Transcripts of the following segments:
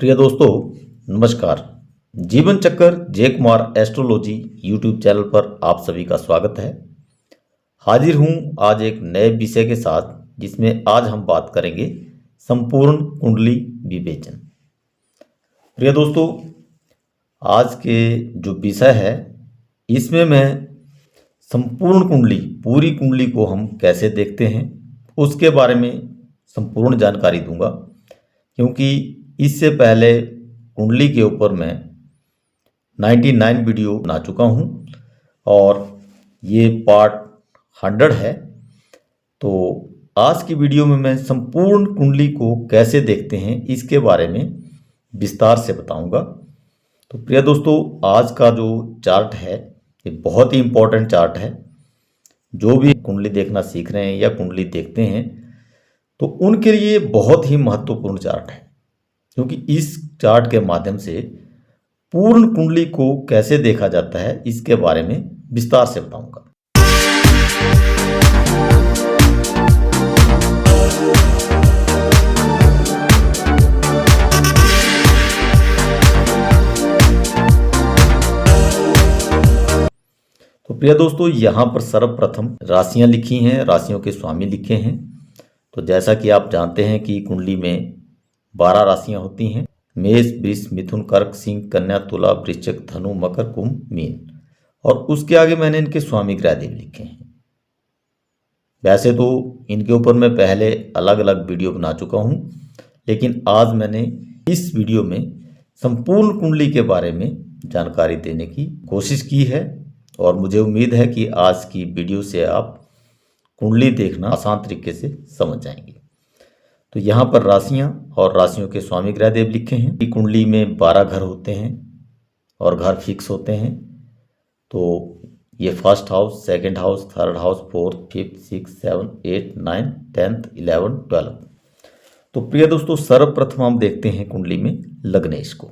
प्रिय दोस्तों, नमस्कार। जीवन चक्कर जय कुमार एस्ट्रोलॉजी यूट्यूब चैनल पर आप सभी का स्वागत है। हाजिर हूं आज एक नए विषय के साथ, जिसमें आज हम बात करेंगे संपूर्ण कुंडली विवेचन। प्रिय दोस्तों, आज के जो विषय है इसमें मैं संपूर्ण कुंडली, पूरी कुंडली को हम कैसे देखते हैं उसके बारे में संपूर्ण जानकारी दूंगा, क्योंकि इससे पहले कुंडली के ऊपर मैं 99 वीडियो बना चुका हूं और ये पार्ट 100 है। तो आज की वीडियो में मैं संपूर्ण कुंडली को कैसे देखते हैं इसके बारे में विस्तार से बताऊंगा। तो प्रिय दोस्तों, आज का जो चार्ट है ये बहुत ही इम्पोर्टेंट चार्ट है। जो भी कुंडली देखना सीख रहे हैं या कुंडली देखते हैं तो उनके लिए बहुत ही महत्वपूर्ण चार्ट है, क्योंकि इस चार्ट के माध्यम से पूर्ण कुंडली को कैसे देखा जाता है इसके बारे में विस्तार से बताऊंगा। तो प्रिय दोस्तों, यहाँ पर सर्वप्रथम राशियां लिखी हैं, राशियों के स्वामी लिखे हैं। तो जैसा कि आप जानते हैं कि कुंडली में 12 राशियां होती हैं: मेष, वृष, मिथुन, कर्क, सिंह, कन्या, तुला, वृश्चिक, धनु, मकर, कुंभ, मीन। और उसके आगे मैंने इनके स्वामी ग्रहदेव लिखे हैं। वैसे तो इनके ऊपर मैं पहले अलग अलग वीडियो बना चुका हूं, लेकिन आज मैंने इस वीडियो में संपूर्ण कुंडली के बारे में जानकारी देने की कोशिश की है और मुझे उम्मीद है कि आज की वीडियो से आप कुंडली देखना आसान तरीके से समझ जाएंगे। तो यहाँ पर राशियाँ और राशियों के स्वामी ग्रहदेव लिखे हैं कि कुंडली में 12 घर होते हैं और घर फिक्स होते हैं। तो ये first house, second house, third house, fourth, fifth, 6, 7, 8, 9, 10, 11, 12। तो प्रिय दोस्तों, सर्वप्रथम हम देखते हैं कुंडली में लग्नेश को।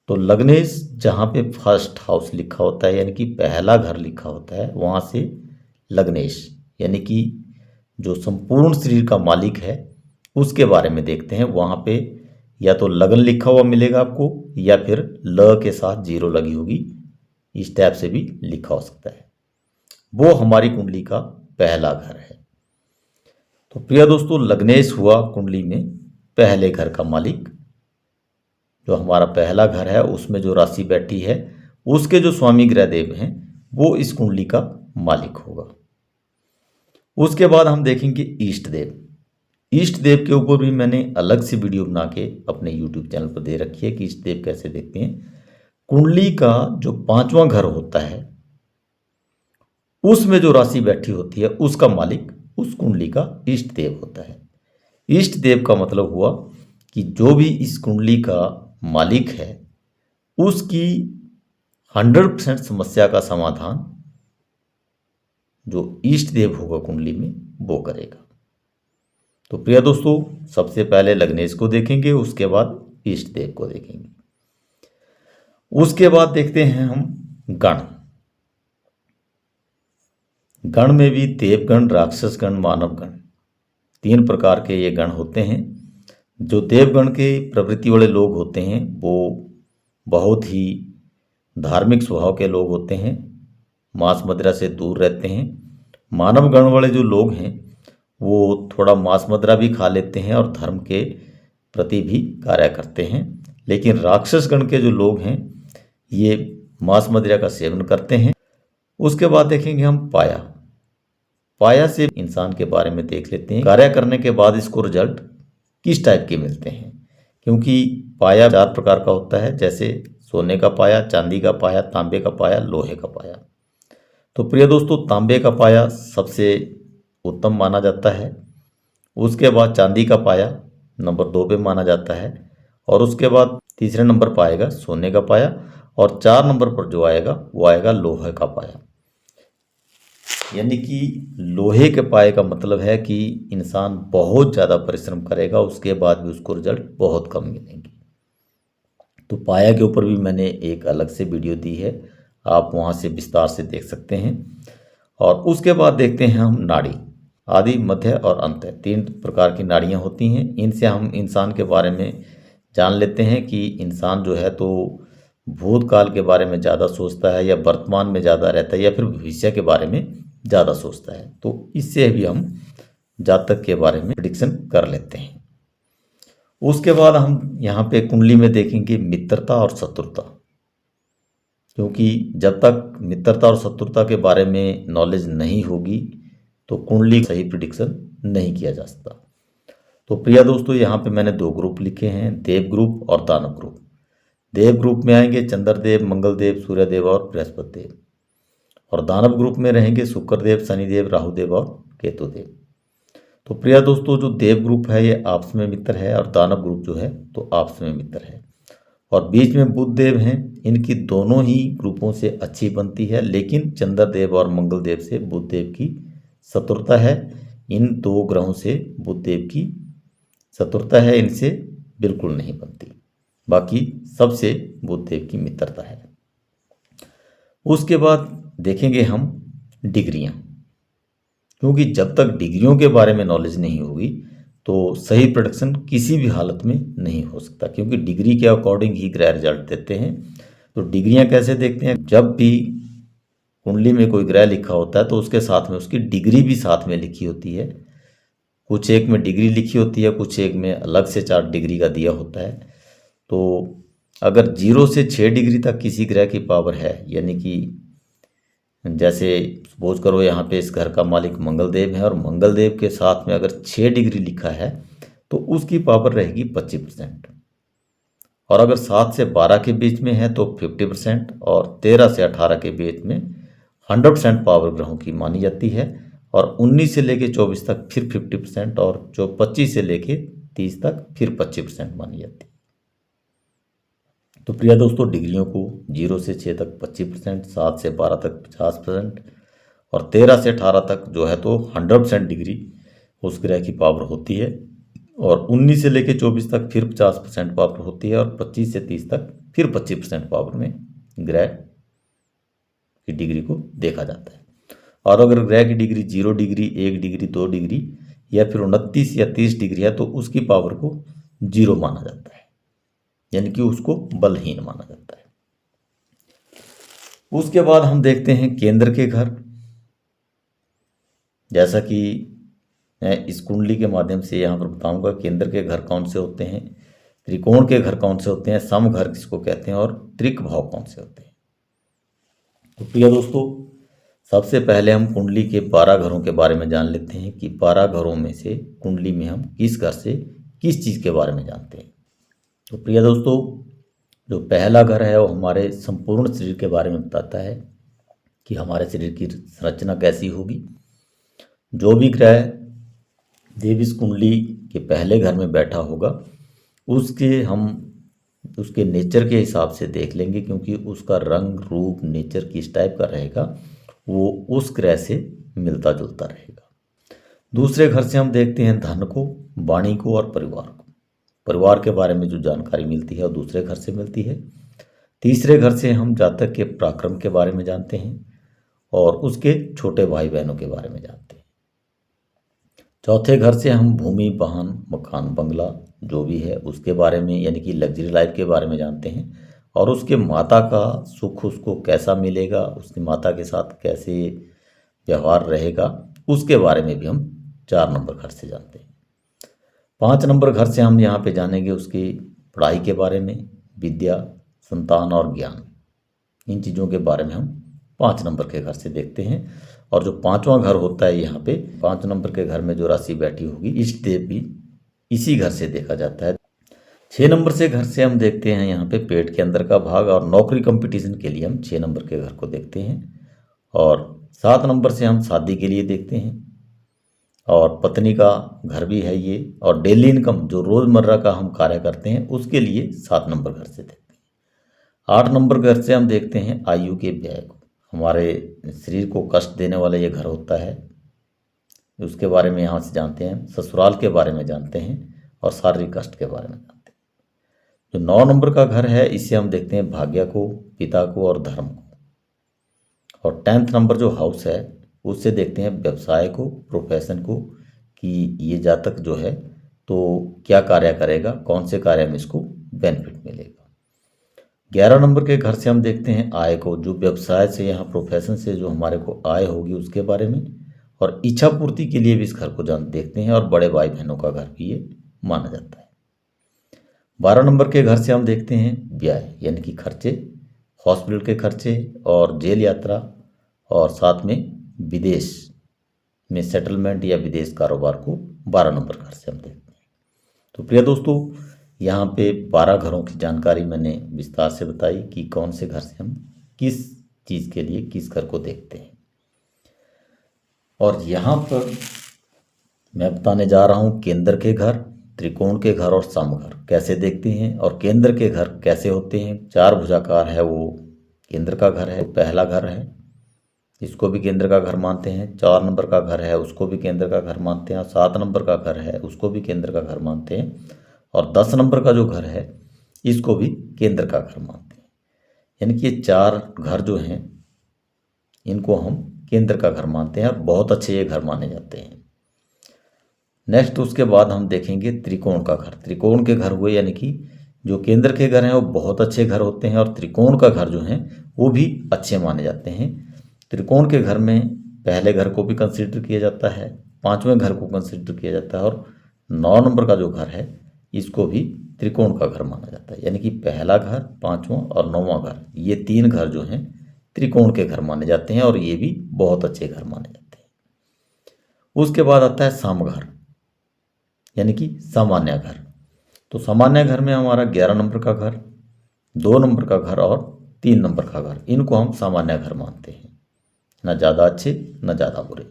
तो लग्नेश जहाँ पे फर्स्ट हाउस लिखा होता है, यानी कि पहला घर लिखा होता है, वहाँ से लग्नेश यानी कि जो संपूर्ण शरीर का मालिक है उसके बारे में देखते हैं। वहाँ पे या तो लगन लिखा हुआ मिलेगा आपको, या फिर ल के साथ 0 लगी होगी, इस टाइप से भी लिखा हो सकता है। वो हमारी कुंडली का पहला घर है। तो प्रिय दोस्तों, लग्नेश हुआ कुंडली में पहले घर का मालिक। जो हमारा पहला घर है उसमें जो राशि बैठी है उसके जो स्वामी ग्रहदेव हैं वो इस कुंडली का मालिक होगा। उसके बाद हम देखेंगे इष्ट देव। इष्ट देव के ऊपर भी मैंने अलग से वीडियो बना के अपने यूट्यूब चैनल पर दे रखी है कि इष्ट देव कैसे देखते हैं। कुंडली का जो 5वां घर होता है उसमें जो राशि बैठी होती है उसका मालिक उस कुंडली का इष्ट देव होता है। इष्ट देव का मतलब हुआ कि जो भी इस कुंडली का मालिक है उसकी 100% समस्या का समाधान जो इष्ट देव होगा कुंडली में वो करेगा। तो प्रिय दोस्तों, सबसे पहले लग्नेश को देखेंगे, उसके बाद इष्ट देव को देखेंगे। उसके बाद देखते हैं हम गण। गण में भी देवगण, राक्षसगण, मानवगण, 3 प्रकार के ये गण होते हैं। जो देवगण के प्रवृत्ति वाले लोग होते हैं वो बहुत ही धार्मिक स्वभाव के लोग होते हैं, मांस मदिरा से दूर रहते हैं। मानव गण वाले जो लोग हैं वो थोड़ा मांस मदिरा भी खा लेते हैं और धर्म के प्रति भी कार्य करते हैं। लेकिन राक्षस गण के जो लोग हैं ये मांस मदिरा का सेवन करते हैं। उसके बाद देखेंगे हम पाया। पाया से इंसान के बारे में देख लेते हैं, कार्य करने के बाद इसको रिजल्ट किस टाइप के मिलते हैं। क्योंकि पाया 4 प्रकार का होता है, जैसे सोने का पाया, चांदी का पाया, तांबे का पाया, लोहे का पाया। तो प्रिय दोस्तों, तांबे का पाया सबसे उत्तम माना जाता है। उसके बाद चांदी का पाया नंबर 2 पे माना जाता है, और उसके बाद तीसरे नंबर पर आएगा सोने का पाया, और 4 नंबर पर जो आएगा वो आएगा लोहे का पाया। यानी कि लोहे के पाए का मतलब है कि इंसान बहुत ज़्यादा परिश्रम करेगा, उसके बाद भी उसको रिजल्ट बहुत कम मिलेंगे। तो पाया के ऊपर भी मैंने एक अलग से वीडियो दी है, आप वहाँ से विस्तार से देख सकते हैं। और उसके बाद देखते हैं हम नाड़ी। आदि, मध्य और अंत, 3 प्रकार की नाड़ियाँ होती हैं। इनसे हम इंसान के बारे में जान लेते हैं कि इंसान जो है तो भूतकाल के बारे में ज़्यादा सोचता है या वर्तमान में ज़्यादा रहता है या फिर भविष्य के बारे में ज़्यादा सोचता है। तो इससे भी हम जातक के बारे में प्रिडिक्शन कर लेते हैं। उसके बाद हम यहाँ पे कुंडली में देखेंगे मित्रता और शत्रुता, क्योंकि जब तक मित्रता और शत्रुता के बारे में नॉलेज नहीं होगी तो कुंडली सही प्रिडिक्शन नहीं किया जा सकता। तो प्रिय दोस्तों, यहाँ पे मैंने 2 ग्रुप लिखे हैं, देव ग्रुप और दानव ग्रुप। देव ग्रुप में आएंगे चंद्रदेव, मंगलदेव, सूर्यदेव और बृहस्पति देव, और दानव ग्रुप में रहेंगे शुक्रदेव, शनिदेव, राहुदेव और केतुदेव। तो प्रिय दोस्तों, जो देव ग्रुप है ये आपस में मित्र है और दानव ग्रुप जो है तो आपस में मित्र है, और बीच में बुध देव हैं। इनकी दोनों ही ग्रुपों से अच्छी बनती है, लेकिन चंद्रदेव और मंगलदेव से बुध देव की शत्रुता है। इन 2 ग्रहों से बुध देव की शत्रुता है, इनसे बिल्कुल नहीं बनती। बाकी सबसे बुध देव की मित्रता है। उसके बाद देखेंगे हम डिग्रियां, क्योंकि जब तक डिग्रियों के बारे में नॉलेज नहीं होगी तो सही प्रेडिक्शन किसी भी हालत में नहीं हो सकता, क्योंकि डिग्री के अकॉर्डिंग ही ग्रह रिजल्ट देते हैं। तो डिग्रियां कैसे देखते हैं, जब भी कुंडली में कोई ग्रह लिखा होता है तो उसके साथ में उसकी डिग्री भी साथ में लिखी होती है। कुछ एक में डिग्री लिखी होती है, कुछ एक में अलग से 4 डिग्री का दिया होता है। तो अगर 0 से 6 डिग्री तक किसी ग्रह की पावर है, यानी कि जैसे सपोज करो यहाँ पे इस घर का मालिक मंगलदेव है और मंगलदेव के साथ में अगर 6 डिग्री लिखा है तो उसकी पावर रहेगी 25%, और अगर 7 से 12 के बीच में है तो 50%, और 13 से 18 के बीच में 100% पावर ग्रहों की मानी जाती है, और 19 से लेके 24 तक फिर 50%, और जो 25 से लेके 30 तक फिर 25% मानी जाती है। तो प्रिय दोस्तों, डिग्रियों को 0 से 6 तक 25%, 7 से 12 तक 50%, और 13 से 18 तक जो है तो 100% डिग्री उस ग्रह की पावर होती है, और 19 से लेकर 24 तक फिर 50% पावर होती है, और 25 से 30 तक फिर 25% पावर में ग्रह की डिग्री को देखा जाता है। और अगर ग्रह की डिग्री 0 डिग्री, 1 डिग्री, 2 डिग्री या फिर 29 या 30 डिग्री है तो उसकी पावर को 0 माना जाता है, यानी कि उसको बलहीन माना जाता है। उसके बाद हम देखते हैं केंद्र के घर। जैसा कि मैं इस कुंडली के माध्यम से यहाँ पर बताऊंगा केंद्र के घर कौन से होते हैं, त्रिकोण के घर कौन से होते हैं, सम घर किसको कहते हैं, और त्रिक भाव कौन से होते हैं। तो प्रिय दोस्तों, सबसे पहले हम कुंडली के 12 घरों के बारे में जान लेते हैं कि 12 घरों में से कुंडली में हम किस घर से किस चीज़ के बारे में जानते हैं। तो प्रिय दोस्तों, जो पहला घर है वो हमारे संपूर्ण शरीर के बारे में बताता है कि हमारे शरीर की संरचना कैसी होगी। जो भी ग्रह देव इस कुंडली के पहले घर में बैठा होगा उसके नेचर के हिसाब से देख लेंगे, क्योंकि उसका रंग रूप नेचर किस टाइप का रहेगा वो उस ग्रह से मिलता जुलता रहेगा। दूसरे घर से हम देखते हैं धन को, वाणी को और परिवार को। परिवार के बारे में जो जानकारी मिलती है वो दूसरे घर से मिलती है। तीसरे घर से हम जातक के पराक्रम के बारे में जानते हैं और उसके छोटे भाई बहनों के बारे में जानते हैं। चौथे घर से हम भूमि, वाहन, मकान, बंगला जो भी है उसके बारे में, यानी कि लग्जरी लाइफ के बारे में जानते हैं, और उसके माता का सुख उसको कैसा मिलेगा, उसकी माता के साथ कैसे व्यवहार रहेगा, उसके बारे में भी हम 4 नंबर घर से जानते हैं। 5 नंबर घर से हम यहाँ पे जानेंगे उसकी पढ़ाई के बारे में, विद्या, संतान और ज्ञान। इन चीज़ों के बारे में हम 5 नंबर के घर से देखते हैं। और जो 5वां घर होता है यहाँ पे 5 नंबर के घर में जो राशि बैठी होगी इष्ट देव भी इसी घर से देखा जाता है। 6 नंबर से घर से हम देखते हैं यहाँ पे पेट के अंदर का भाग, और नौकरी कंपटीशन के लिए हम 6 नंबर के घर को देखते हैं। और 7 नंबर से हम शादी के लिए देखते हैं, और पत्नी का घर भी है ये, और डेली इनकम जो रोज़मर्रा का हम कार्य करते हैं उसके लिए 7 नंबर घर से देखते हैं। 8 नंबर घर से हम देखते हैं आयु के व्यय को, हमारे शरीर को कष्ट देने वाला ये घर होता है, उसके बारे में यहाँ से जानते हैं। ससुराल के बारे में जानते हैं और शारीरिक कष्ट के बारे में जानते हैं। जो 9 नंबर का घर है इसे हम देखते हैं भाग्य को, पिता को और धर्म को। और 10th नंबर जो हाउस है उससे देखते हैं व्यवसाय को, प्रोफेशन को, कि ये जातक जो है तो क्या कार्य करेगा, कौन से कार्य में इसको बेनिफिट मिलेगा। 11 नंबर के घर से हम देखते हैं आय को, जो व्यवसाय से, यहाँ प्रोफेशन से जो हमारे को आय होगी उसके बारे में, और इच्छा पूर्ति के लिए भी इस घर को देखते हैं, और बड़े भाई बहनों का घर भी ये माना जाता है। 12 नंबर के घर से हम देखते हैं व्यय, यानी कि खर्चे, हॉस्पिटल के खर्चे और जेल यात्रा, और साथ में विदेश में सेटलमेंट या विदेश कारोबार को 12 नंबर घर से हम देखते हैं। तो प्रिय दोस्तों, यहाँ पे 12 घरों की जानकारी मैंने विस्तार से बताई कि कौन से घर से हम किस चीज़ के लिए किस घर को देखते हैं। और यहाँ पर मैं बताने जा रहा हूँ केंद्र के घर, त्रिकोण के घर और समघर कैसे देखते हैं, और केंद्र के घर कैसे होते हैं। 4 भुजाकार है वो केंद्र का घर है, पहला घर है, इसको भी केंद्र का घर मानते हैं। 4 नंबर का घर है, उसको भी केंद्र का घर मानते हैं। और 7 नंबर का घर है, उसको भी केंद्र का घर मानते हैं। और 10 नंबर का जो घर है, इसको भी केंद्र का घर मानते हैं। यानी कि ये 4 घर जो हैं, इनको हम केंद्र का घर मानते हैं और बहुत अच्छे ये घर माने जाते हैं। नेक्स्ट उसके बाद हम देखेंगे त्रिकोण का घर। त्रिकोण के घर हुए, यानी कि जो केंद्र के घर हैं वो बहुत अच्छे घर होते हैं, और त्रिकोण का घर जो हैं वो भी अच्छे माने जाते हैं। त्रिकोण के घर में पहले घर को भी कंसिडर किया जाता है, 5वें घर को कंसिडर किया जाता है, और 9 नंबर का जो घर है इसको भी त्रिकोण का घर माना जाता है। यानी कि पहला घर, 5वां और 9वां घर, ये 3 घर जो हैं त्रिकोण के घर माने जाते हैं, और ये भी बहुत अच्छे घर माने जाते हैं। उसके बाद आता है समघर, यानी कि सामान्य घर। तो सामान्य घर में हमारा 11 नंबर का घर, 2 नंबर का घर और 3 नंबर का घर, इनको हम सामान्य घर मानते हैं, न ज़्यादा अच्छे न ज़्यादा बुरे।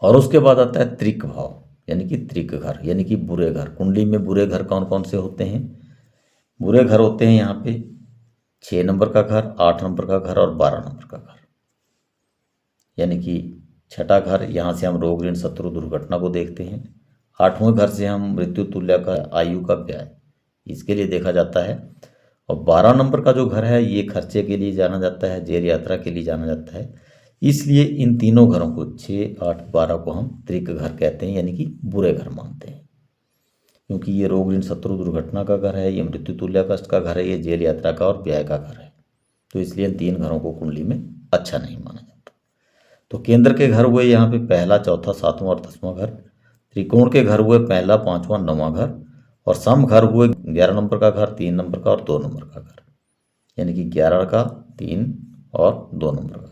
और उसके बाद आता है त्रिक भाव, यानी कि त्रिक घर, यानी कि बुरे घर। कुंडली में बुरे घर कौन कौन से होते हैं? बुरे घर होते हैं यहाँ पे 6 नंबर का घर, 8 नंबर का घर और 12 नंबर का घर। यानी कि छठा घर, यहाँ से हम रोग ऋण शत्रु दुर्घटना को देखते हैं। 8वें घर से हम मृत्यु तुल्य का आयु का व्यय, इसके लिए देखा जाता है। और 12 नंबर का जो घर है ये खर्चे के लिए जाना जाता है, जेल यात्रा के लिए जाना जाता है। इसलिए इन तीनों घरों को 6, 8, 12 को हम त्रिक घर कहते हैं, यानी कि बुरे घर मानते हैं, क्योंकि ये रोग ऋण शत्रु दुर्घटना का घर है, ये मृत्यु तुल्य कष्ट का घर है, ये जेल यात्रा का और व्यय का घर है। तो इसलिए इन 3 घरों को कुंडली में अच्छा नहीं माना जाता। तो केंद्र के घर हुए यहाँ पे पहला, चौथा, 7वां और 10वां घर। त्रिकोण के घर हुए पहला, 5वां, 9वां घर। और सम घर हुए 11 नंबर का घर, 3 नंबर का और 2 नंबर का घर, यानी कि 11 का, 3 और 2 नंबर का घर।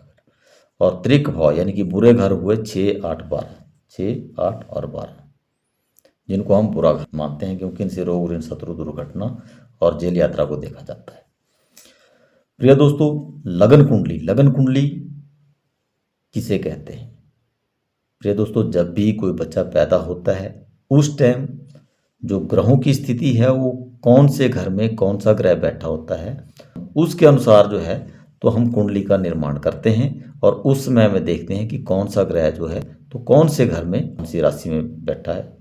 और त्रिक भाव, यानी कि बुरे घर हुए 6, 8, 12, 6, 8 और 12, जिनको हम बुरा घर मानते हैं, क्योंकि इनसे रोग ऋण शत्रु दुर्घटना और जेल यात्रा को देखा जाता है। प्रिय दोस्तों, लगन कुंडली, लगन कुंडली किसे कहते हैं? प्रिय दोस्तों, जब भी कोई बच्चा पैदा होता है उस टाइम जो ग्रहों की स्थिति है वो कौन से घर में कौन सा ग्रह बैठा होता है, उसके अनुसार जो है तो हम कुंडली का निर्माण करते हैं, और उस समय में देखते हैं कि कौन सा ग्रह जो है तो कौन से घर में, कौन सी राशि में बैठा है,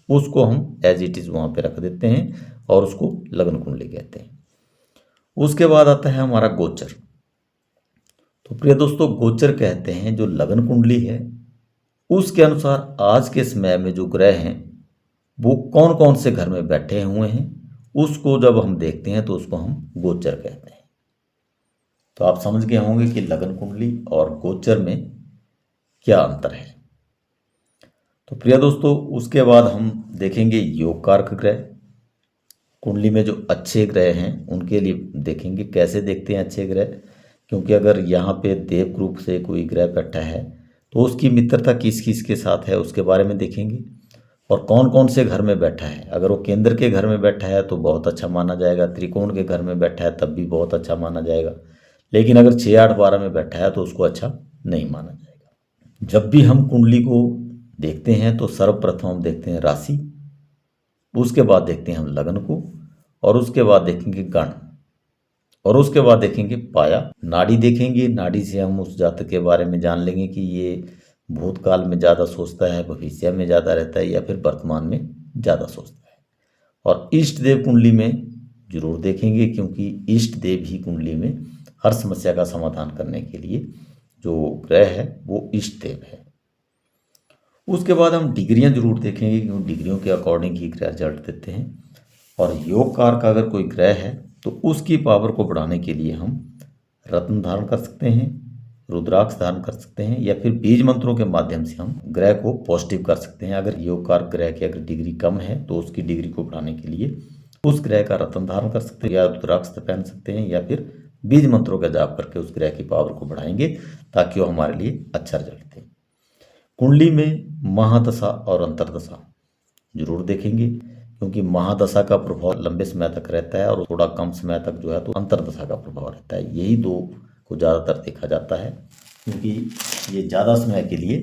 उसको हम एज इट इज़ वहाँ पे रख देते हैं और उसको लगन कुंडली कहते हैं। उसके बाद आता है हमारा गोचर। तो प्रिय दोस्तों, गोचर कहते हैं जो लगन कुंडली है उसके अनुसार आज के समय में जो ग्रह हैं वो कौन कौन से घर में बैठे हुए हैं, उसको जब हम देखते हैं तो उसको हम गोचर कहते हैं। तो आप समझ गए होंगे कि लगन कुंडली और गोचर में क्या अंतर है। तो प्रिय दोस्तों, उसके बाद हम देखेंगे योग कारक ग्रह। कुंडली में जो अच्छे ग्रह हैं उनके लिए देखेंगे कैसे देखते हैं अच्छे ग्रह, क्योंकि अगर यहाँ पे देव रूप से कोई ग्रह बैठा है तो उसकी मित्रता किस किस के साथ है उसके बारे में देखेंगे, और कौन कौन से घर में बैठा है। अगर वो केंद्र के घर में बैठा है तो बहुत अच्छा माना जाएगा, त्रिकोण के घर में बैठा है तब भी बहुत अच्छा माना जाएगा, लेकिन अगर 6, 8, 12 में बैठा है तो उसको अच्छा नहीं माना जाएगा। जब भी हम कुंडली को देखते हैं तो सर्वप्रथम हम देखते हैं राशि, उसके बाद देखते हैं हम लगन को, और उसके बाद देखेंगे गण, और उसके बाद देखेंगे पाया। नाड़ी देखेंगे, नाड़ी से हम उस जातक के बारे में जान लेंगे कि ये भूतकाल में ज़्यादा सोचता है, भविष्य में ज़्यादा रहता है, या फिर वर्तमान में ज़्यादा सोचता है। और इष्ट देव कुंडली में जरूर देखेंगे, क्योंकि इष्ट देव ही कुंडली में हर समस्या का समाधान करने के लिए जो ग्रह है वो इष्ट देव है। उसके बाद हम डिग्रियां जरूर देखेंगे, क्योंकि डिग्रियों के अकॉर्डिंग ही ग्रह रिजल्ट देते हैं। और योग कारक अगर कोई ग्रह है तो उसकी पावर को बढ़ाने के लिए हम रत्न धारण कर सकते हैं, रुद्राक्ष धारण कर सकते हैं, या फिर बीज मंत्रों के माध्यम से हम ग्रह को पॉजिटिव कर सकते हैं। अगर योग कारक ग्रह की अगर डिग्री कम है तो उसकी डिग्री को बढ़ाने के लिए उस ग्रह का रत्न धारण कर सकते हैं, या रुद्राक्ष पहन सकते हैं, या फिर बीज मंत्रों का जाप करके उस ग्रह की पावर को बढ़ाएंगे ताकि वो हमारे लिए अच्छा रिजल्ट दे। कुंडली में महादशा और अंतर्दशा जरूर देखेंगे, क्योंकि महादशा का प्रभाव लंबे समय तक रहता है और थोड़ा कम समय तक जो है तो अंतर्दशा का प्रभाव रहता है। यही दो को ज़्यादातर देखा जाता है, क्योंकि ये ज़्यादा समय के लिए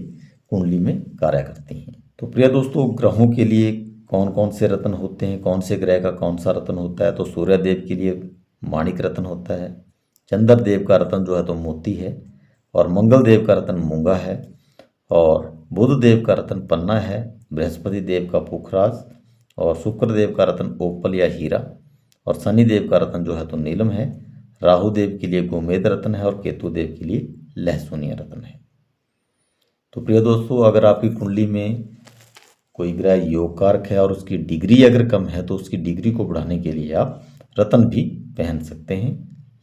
कुंडली में कार्य करती हैं। तो प्रिय दोस्तों, ग्रहों के लिए कौन कौन से रत्न होते हैं, कौन से ग्रह का कौन सा रत्न होता है, तो सूर्य देव के लिए माणिक रत्न होता है, चंद्र देव का रत्न जो है तो मोती है, और मंगल देव का रत्न मूंगा है, और बुध देव का रत्न पन्ना है, बृहस्पति देव का पुखराज, और शुक्र देव का रत्न ओपल या हीरा, और शनि देव का रत्न जो है तो नीलम है, राहु देव के लिए गोमेद रत्न है, और केतु देव के लिए लहसुनिया रत्न है। तो प्रिय दोस्तों, अगर आपकी कुंडली में कोई ग्रह योग कारक है और उसकी डिग्री अगर कम है तो उसकी डिग्री को बढ़ाने के लिए आप रत्न भी पहन सकते हैं,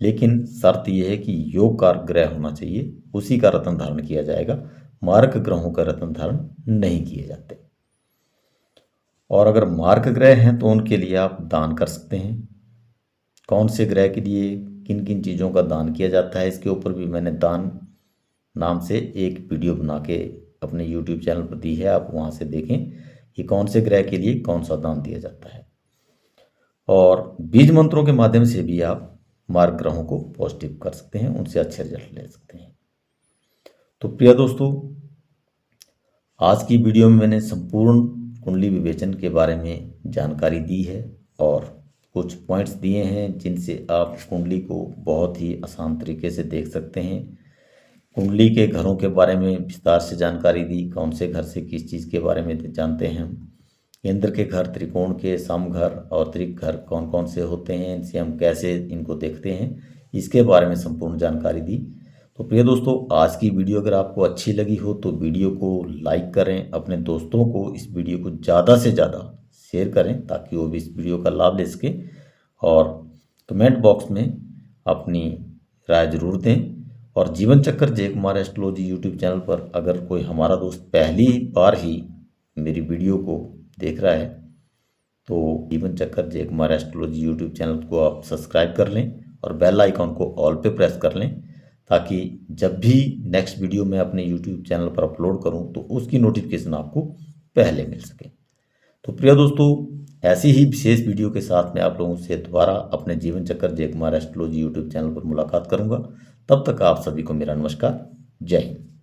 लेकिन शर्त यह है कि योग कारक ग्रह होना चाहिए, उसी का रत्न धारण किया जाएगा। मार्क ग्रहों का रत्न धारण नहीं किए जाते। और अगर मार्क ग्रह हैं तो उनके लिए आप दान कर सकते हैं। कौन से ग्रह के लिए किन किन चीज़ों का दान किया जाता है, इसके ऊपर भी मैंने दान नाम से एक वीडियो बना के अपने YouTube चैनल पर दी है, आप वहाँ से देखें कि कौन से ग्रह के लिए कौन सा दान दिया जाता है। और बीज मंत्रों के माध्यम से भी आप मार्ग ग्रहों को पॉजिटिव कर सकते हैं, उनसे अच्छे रिजल्ट ले सकते हैं। तो प्रिय दोस्तों, आज की वीडियो में मैंने संपूर्ण कुंडली विवेचन के बारे में जानकारी दी है और कुछ पॉइंट्स दिए हैं जिनसे आप कुंडली को बहुत ही आसान तरीके से देख सकते हैं। कुंडली के घरों के बारे में विस्तार से जानकारी दी, कौन से घर से किस चीज़ के बारे में जानते हैं हम, केंद्र के घर, त्रिकोण के, समघर और त्रिक घर कौन कौन से होते हैं, इनसे हम कैसे इनको देखते हैं, इसके बारे में संपूर्ण जानकारी दी। तो प्रिय दोस्तों, आज की वीडियो अगर आपको अच्छी लगी हो तो वीडियो को लाइक करें, अपने दोस्तों को इस वीडियो को ज़्यादा से ज़्यादा शेयर करें ताकि वो भी इस वीडियो का लाभ ले सकें, और कमेंट बॉक्स में अपनी राय ज़रूर दें। और जीवन चक्कर जय कुमार एस्ट्रोलॉजी यूट्यूब चैनल पर अगर कोई हमारा दोस्त पहली बार ही मेरी वीडियो को देख रहा है तो जीवन चक्कर जय कुमार एस्ट्रोलॉजी यूट्यूब चैनल को आप सब्सक्राइब कर लें और बेल आइकॉन को ऑल पे प्रेस कर लें, ताकि जब भी नेक्स्ट वीडियो मैं अपने यूट्यूब चैनल पर अपलोड करूं तो उसकी नोटिफिकेशन आपको पहले मिल सके। तो प्रिय दोस्तों, ऐसी ही विशेष वीडियो के साथ मैं आप लोगों से दोबारा अपने जीवन चक्कर जय कुमार एस्ट्रोलॉजी यूट्यूब चैनल पर मुलाकात करूंगा। तब तक आप सभी को मेरा नमस्कार। जय हिंद।